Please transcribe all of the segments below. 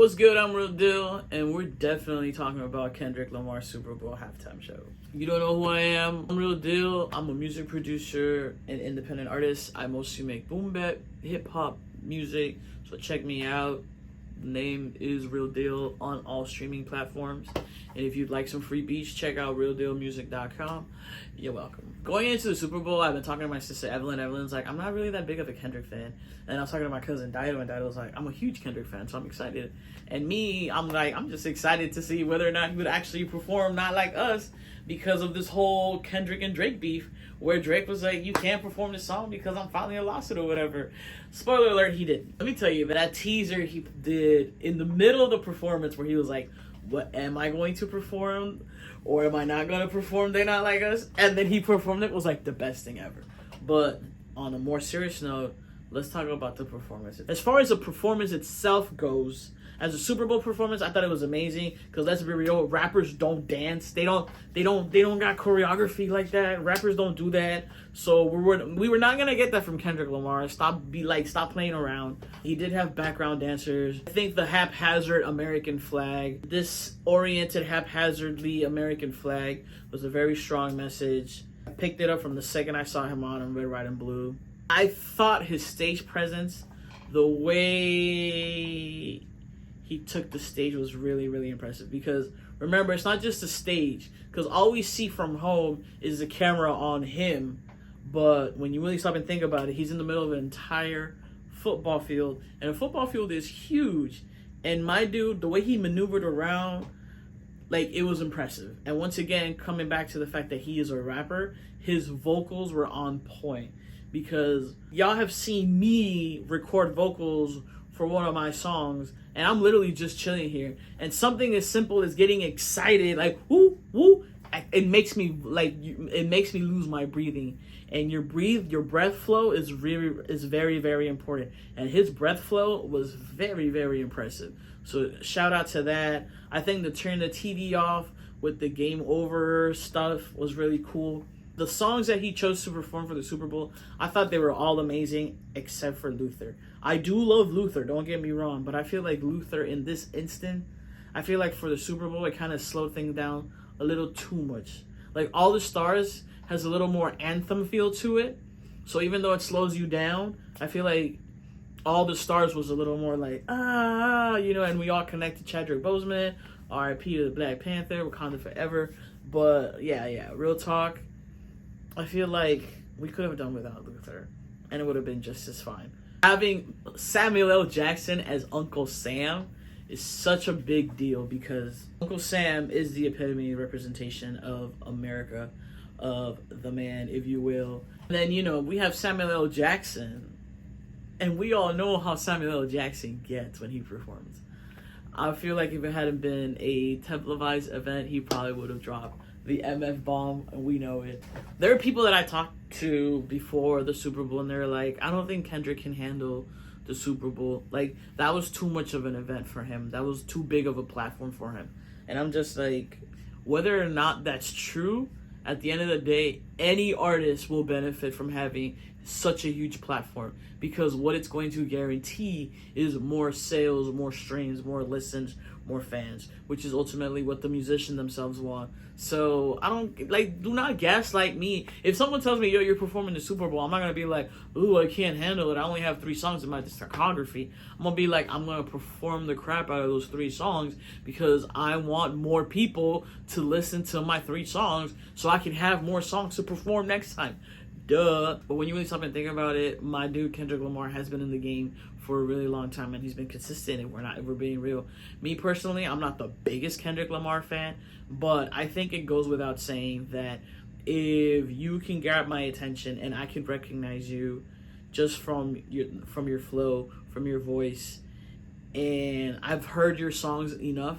What's good? I'm Real Deal, and we're definitely talking about Kendrick Lamar's Super Bowl halftime show. You don't know who I am? I'm Real Deal. I'm a music producer and independent artist. I mostly make boom bap, hip hop music, so check me out. The name is Real Deal on all streaming platforms. And if you'd like some free beats, check out realdealmusic.com. You're welcome. Going into the Super Bowl, I've been talking to my sister Evelyn. Evelyn's like, I'm not really that big of a Kendrick fan. And I was talking to my cousin Dido, and Dido's like, I'm a huge Kendrick fan, so I'm excited. And me, I'm like, I'm just excited to see whether or not he would actually perform Not Like Us because of this whole Kendrick and Drake beef, where Drake was like, you can't perform this song because I'm filing a lawsuit or whatever. Spoiler alert, he didn't. Let me tell you, that teaser he did in the middle of the performance where he was like, what, am I going to perform or am I not going to perform They Not Like Us? And then he performed it, was like the best thing ever. But on a more serious note, let's talk about the performance. As far as the performance itself goes, as a Super Bowl performance, I thought it was amazing. Because let's be real, rappers don't dance. They don't got choreography like that. Rappers don't do that. So we were not gonna get that from Kendrick Lamar. Stop playing around. He did have background dancers. I think the haphazard American flag, disoriented haphazardly American flag, was a very strong message. I picked it up from the second I saw him on Red, White, and Blue. I thought his stage presence, the way he took the stage, was really, really impressive. Because remember, it's not just a stage, because all we see from home is the camera on him. But when you really stop and think about it, he's in the middle of an entire football field, and a football field is huge. And my dude, the way he maneuvered around, like, it was impressive. And once again, coming back to the fact that he is a rapper, his vocals were on point. Because y'all have seen me record vocals for one of my songs, and I'm literally just chilling here. And something as simple as getting excited, like woo woo, it makes me lose my breathing. And your breath flow is very, very important. And his breath flow was very, very impressive. So shout out to that. I think to turn the TV off with the game over stuff was really cool. The songs that he chose to perform for the Super Bowl, I thought they were all amazing except for Luther. I do love Luther, don't get me wrong, but I feel like Luther in this instant, I feel like for the Super Bowl, it kind of slowed things down a little too much. Like, All the Stars has a little more anthem feel to it. So even though it slows you down, I feel like All the Stars was a little more like, and we all connect to Chadwick Boseman, R.I.P. to the Black Panther, Wakanda Forever. But yeah, real talk. I feel like we could have done without Luther, and it would have been just as fine. Having Samuel L. Jackson as Uncle Sam is such a big deal, because Uncle Sam is the epitome representation of America, of the man, if you will. And then, we have Samuel L. Jackson, and we all know how Samuel L. Jackson gets when he performs. I feel like if it hadn't been a televised event, he probably would have dropped the MF bomb, and we know it. There are people that I talked to before the Super Bowl, and they're like, I don't think Kendrick can handle the Super Bowl. Like, that was too much of an event for him. That was too big of a platform for him. And I'm just like, whether or not that's true, at the end of the day, any artist will benefit from having such a huge platform, because what it's going to guarantee is more sales, more streams, more listens, more fans, which is ultimately what the musician themselves want. So do not gaslight me. If someone tells me, yo, you're performing the Super Bowl, I'm not gonna be like, ooh, I can't handle it, I only have 3 songs in my discography. I'm gonna be like, I'm gonna perform the crap out of those 3 songs because I want more people to listen to my 3 songs so I can have more songs to perform next time. Duh. But when you really stop and think about it, my dude Kendrick Lamar has been in the game for a really long time, and he's been consistent, and we're being real. Me personally, I'm not the biggest Kendrick Lamar fan, but I think it goes without saying that if you can grab my attention and I can recognize you just from your flow, from your voice, and I've heard your songs enough,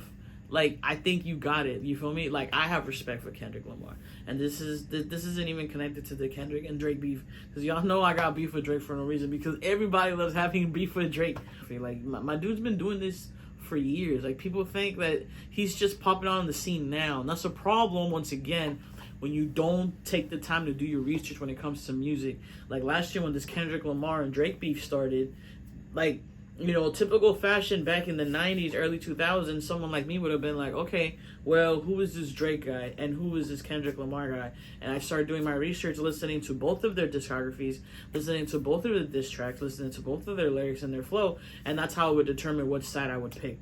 like, I think you got it. You feel me? Like, I have respect for Kendrick Lamar. And this isn't even connected to the Kendrick and Drake beef. Because y'all know I got beef with Drake for no reason. Because everybody loves having beef with Drake. I feel like my dude's been doing this for years. Like, people think that he's just popping on the scene now. And that's a problem, once again, when you don't take the time to do your research when it comes to music. Like, last year when this Kendrick Lamar and Drake beef started, like, you know, typical fashion back in the 90s, early 2000s, someone like me would have been like, okay, well, who is this Drake guy and who is this Kendrick Lamar guy? And I started doing my research, listening to both of their discographies, listening to both of the diss tracks, listening to both of their lyrics and their flow, and that's how I would determine which side I would pick.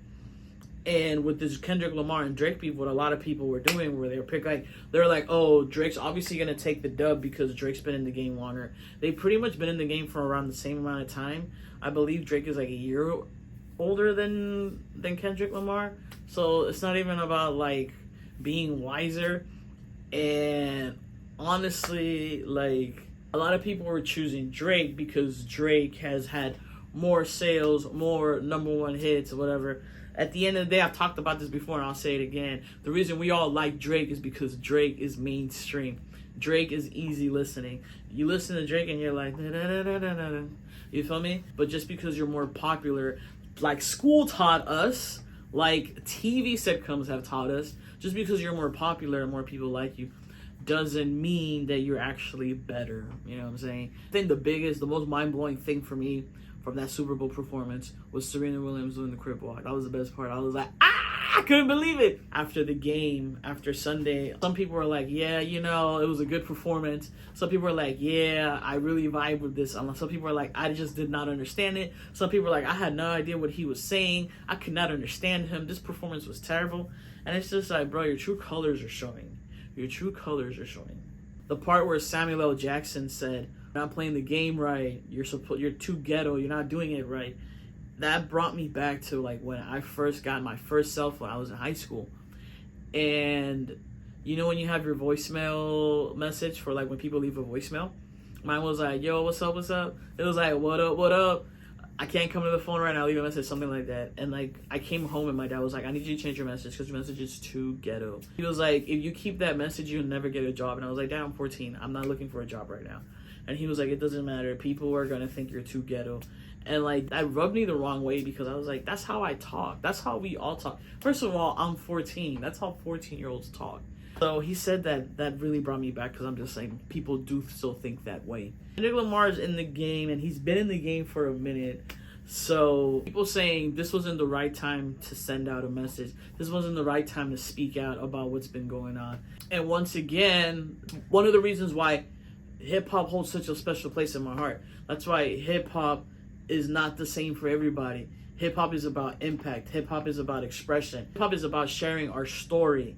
And with this Kendrick Lamar and Drake beef, what a lot of people were doing, where they were they're like, oh, Drake's obviously gonna take the dub because Drake's been in the game longer. They've pretty much been in the game for around the same amount of time. I believe Drake is like a year older than Kendrick Lamar, so it's not even about like being wiser. And honestly, like, a lot of people were choosing Drake because Drake has had more sales, more number one hits, whatever. At the end of the day, I've talked about this before and I'll say it again. The reason we all like Drake is because Drake is mainstream. Drake is easy listening. You listen to Drake and you're like, da, da, da, da, da, da. You feel me? But just because you're more popular, like school taught us, like TV sitcoms have taught us, just because you're more popular and more people like you, doesn't mean that you're actually better. You know what I'm saying? I think the most mind-blowing thing for me from that Super Bowl performance was Serena Williams doing the crip walk. That was the best part. I was like, I couldn't believe it. After the game, after Sunday, some people were like, yeah, you know, it was a good performance. Some people were like, yeah, I really vibe with this. Some people were like, I just did not understand it. Some people were like, I had no idea what he was saying. I could not understand him. This performance was terrible. And it's just like, bro, your true colors are showing. Your true colors are showing. The part where Samuel L. Jackson said, "You're not playing the game right. You're too ghetto. You're not doing it right." That brought me back to like when I first got my first cell phone. I was in high school, and you know when you have your voicemail message for like when people leave a voicemail, mine was like, "Yo, what's up? What's up?" It was like, "What up? What up? I can't come to the phone right now. Leave a message," something like that. And like I came home and my dad was like, "I need you to change your message because your message is too ghetto." He was like, "If you keep that message, you'll never get a job." And I was like, "Dad, I'm 14. I'm not looking for a job right now." And he was like, "It doesn't matter. People are gonna think you're too ghetto." And like that rubbed me the wrong way because I was like, that's how I talk. That's how we all talk. First of all, I'm 14. That's how 14-year-olds talk. So he said that really brought me back because I'm just saying people do still think that way. Kendrick Lamar is in the game and he's been in the game for a minute. So people saying this wasn't the right time to send out a message. This wasn't the right time to speak out about what's been going on. And once again, one of the reasons why hip-hop holds such a special place in my heart. That's why hip-hop is not the same for everybody. Hip-hop is about impact. Hip-hop is about expression. Hip-hop is about sharing our story.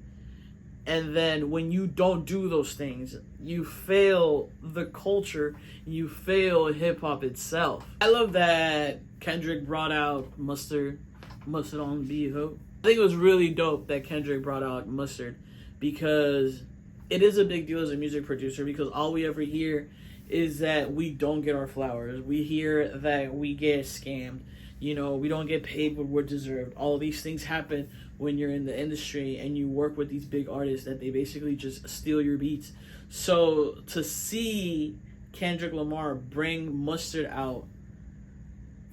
And then when you don't do those things, you fail the culture. You fail hip-hop itself. I love that Kendrick brought out Mustard on the beat. I think it was really dope that Kendrick brought out Mustard because it is a big deal as a music producer because all we ever hear is that we don't get our flowers. We hear that we get scammed. You know, we don't get paid what we're deserved. All of these things happen when you're in the industry and you work with these big artists that they basically just steal your beats. So to see Kendrick Lamar bring Mustard out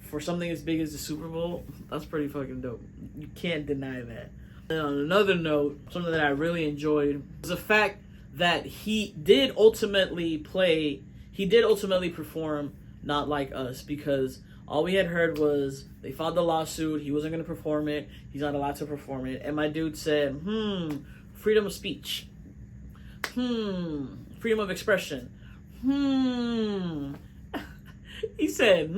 for something as big as the Super Bowl, that's pretty fucking dope. You can't deny that. And on another note, something that I really enjoyed was the fact that he did ultimately perform Not Like Us because all we had heard was they filed the lawsuit, he wasn't going to perform it, he's not allowed to perform it, and my dude said, freedom of speech, freedom of expression, he said,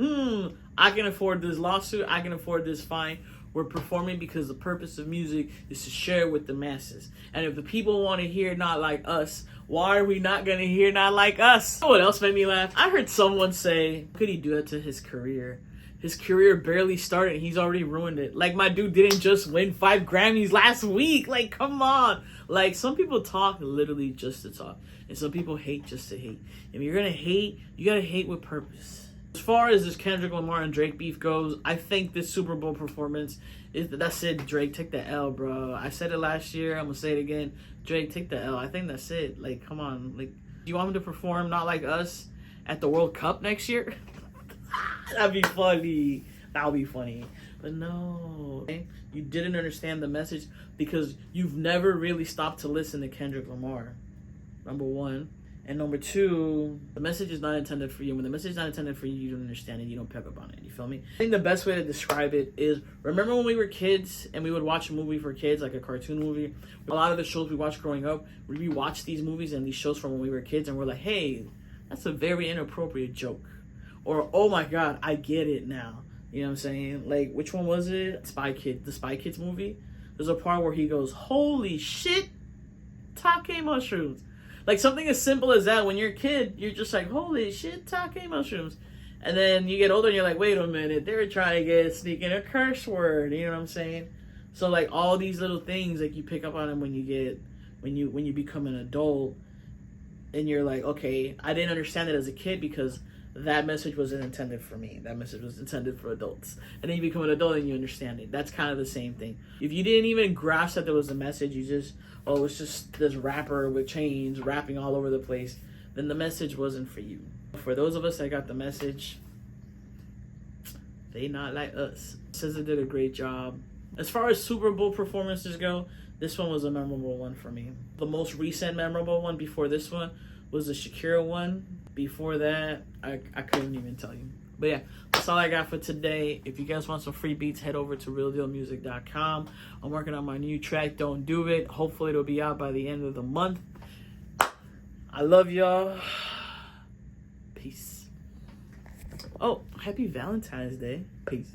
I can afford this lawsuit, I can afford this fine. We're performing because the purpose of music is to share with the masses. And if the people want to hear Not Like Us, why are we not going to hear Not Like Us? You know what else made me laugh? I heard someone say, how could he do that to his career? His career barely started and he's already ruined it. Like, my dude didn't just win 5 Grammys last week. Like, come on. Like, some people talk literally just to talk. And some people hate just to hate. If you're going to hate, you got to hate with purpose. As far as this Kendrick Lamar and Drake beef goes, I think this Super Bowl performance that's it. Drake, take the L, bro. I said it last year. I'm gonna say it again. Drake, take the L. I think that's it. Like, come on. Like, do you want him to perform Not Like Us at the World Cup next year? That'd be funny. That would be funny. But no, you didn't understand the message because you've never really stopped to listen to Kendrick Lamar. Number one. And number two, the message is not intended for you. When the message is not intended for you, you don't understand it. You don't pick up on it. You feel me? I think the best way to describe it is, remember when we were kids and we would watch a movie for kids, like a cartoon movie? A lot of the shows we watched growing up, we watch these movies and these shows from when we were kids, and we're like, hey, that's a very inappropriate joke. Or, oh my God, I get it now. You know what I'm saying? Like, which one was it? The Spy Kids movie. There's a part where he goes, holy shit, take mushrooms. Like, something as simple as that. When you're a kid, you're just like, holy shit, take mushrooms. And then you get older and you're like, wait a minute, they're trying to sneak in a curse word. You know what I'm saying? So, like, all these little things, like, you pick up on them when you become an adult. And you're like, okay, I didn't understand it as a kid because that message wasn't intended for me. That message was intended for adults. And then you become an adult and you understand it. That's kind of the same thing. If you didn't even grasp that there was a message, you just, oh, it's just this rapper with chains rapping all over the place, then the message wasn't for you. For those of us that got the message, they not like us. SZA did a great job. As far as Super Bowl performances go, this one was a memorable one for me. The most recent memorable one before this one was the Shakira one. Before that, I couldn't even tell you. But yeah, that's all I got for today. If you guys want some free beats, head over to realdealmusic.com. I'm working on my new track, Don't Do It. Hopefully it'll be out by the end of the month. I love y'all. Peace. Oh, happy Valentine's Day. Peace.